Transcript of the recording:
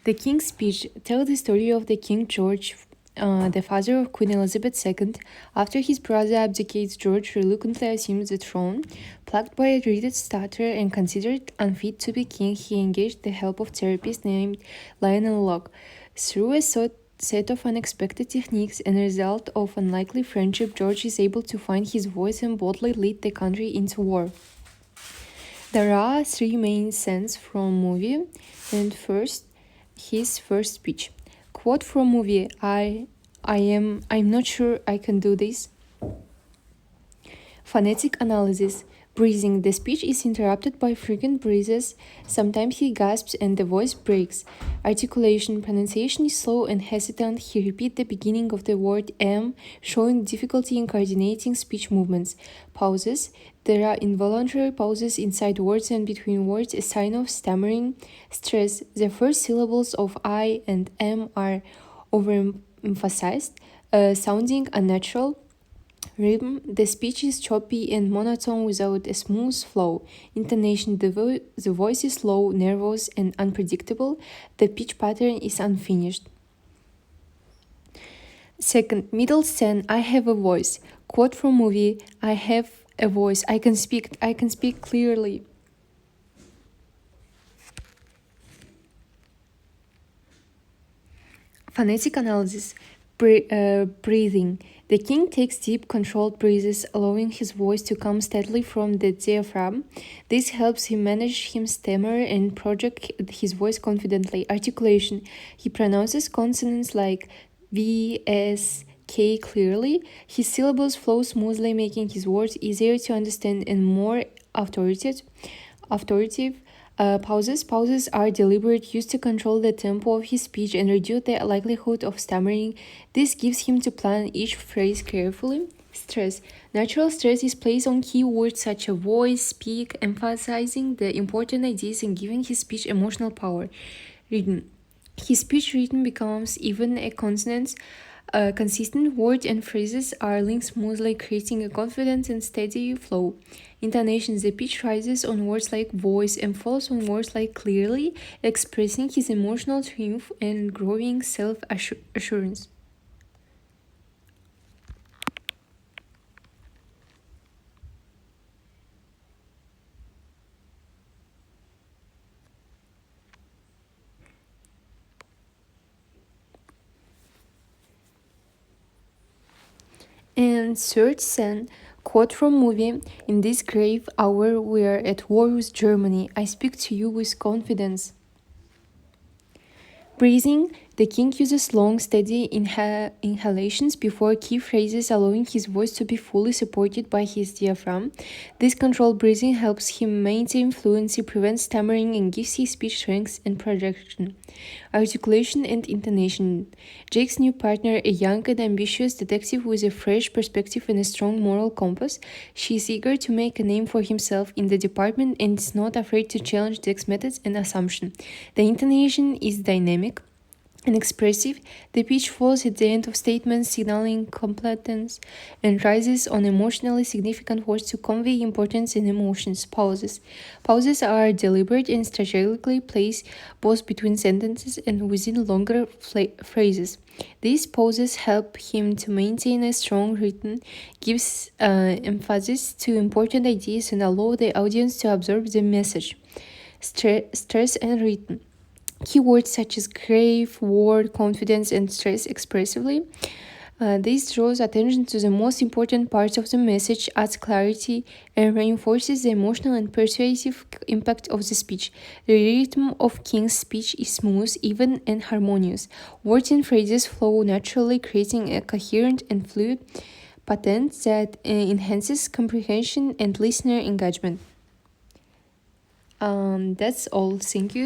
The King's Speech tells the story of the King George, the father of Queen Elizabeth II. After his brother abdicates, George reluctantly assumes the throne. Plagued by a dreaded stutter and considered unfit to be king, he engaged the help of a therapist named Lionel Locke. Through a set of unexpected techniques and a result of unlikely friendship, George is able to find his voice and boldly lead the country into war. There are three main scenes from movie, and first, his first speech. Quote from movie: I'm not sure I can do this. Phonetic analysis. Breathing. The speech is interrupted by frequent breathes. Sometimes he gasps and the voice breaks. Articulation. Pronunciation is slow and hesitant. He repeats the beginning of the word am, showing difficulty in coordinating speech movements. Pauses. There are involuntary pauses inside words and between words, a sign of stammering. Stress. The first syllables of I and am are overemphasized, sounding unnatural. Rhythm. The speech is choppy and monotone without a smooth flow. Intonation. The voice is low, nervous, and unpredictable. The pitch pattern is unfinished. Second, middle scene. I have a voice. Quote from movie: I have a voice. I can speak clearly. Phonetic analysis. Breathing. The king takes deep, controlled breaths, allowing his voice to come steadily from the diaphragm. This helps him manage his stammer and project his voice confidently. Articulation. He pronounces consonants like V, S, K clearly. His syllables flow smoothly, making his words easier to understand and more authoritative. Pauses. Pauses are deliberate, used to control the tempo of his speech and reduce the likelihood of stammering. This gives him to plan each phrase carefully. Stress. Natural stress is placed on key words such as voice, speak, emphasizing the important ideas and giving his speech emotional power. Rhythm. His speech rhythm becomes even a consonant. Consistent words and phrases are linked smoothly, creating a confident and steady flow. Intonation. The pitch rises on words like voice and falls on words like clearly, expressing his emotional triumph and growing self-assurance. And third scene, quote from movie: in this grave hour we are at war with Germany. I speak to you with confidence. Breathing. The king uses long, steady inhalations before key phrases, allowing his voice to be fully supported by his diaphragm. This controlled breathing helps him maintain fluency, prevents stammering, and gives his speech strength and projection. Articulation and intonation. Jake's new partner, a young and ambitious detective with a fresh perspective and a strong moral compass, she is eager to make a name for himself in the department and is not afraid to challenge Jake's methods and assumption. The intonation is dynamic and expressive. The pitch falls at the end of statements, signaling competence, and rises on emotionally significant words to convey importance and emotions. Pauses. Pauses are deliberate and strategically placed both between sentences and within longer phrases. These pauses help him to maintain a strong rhythm, gives emphasis to important ideas, and allow the audience to absorb the message. Stress and rhythm. Keywords such as grave, word, confidence, and stress expressively. This draws attention to the most important parts of the message, adds clarity, and reinforces the emotional and persuasive impact of the speech. The rhythm of King's speech is smooth, even, and harmonious. Words and phrases flow naturally, creating a coherent and fluid pattern that enhances comprehension and listener engagement. That's all. Thank you.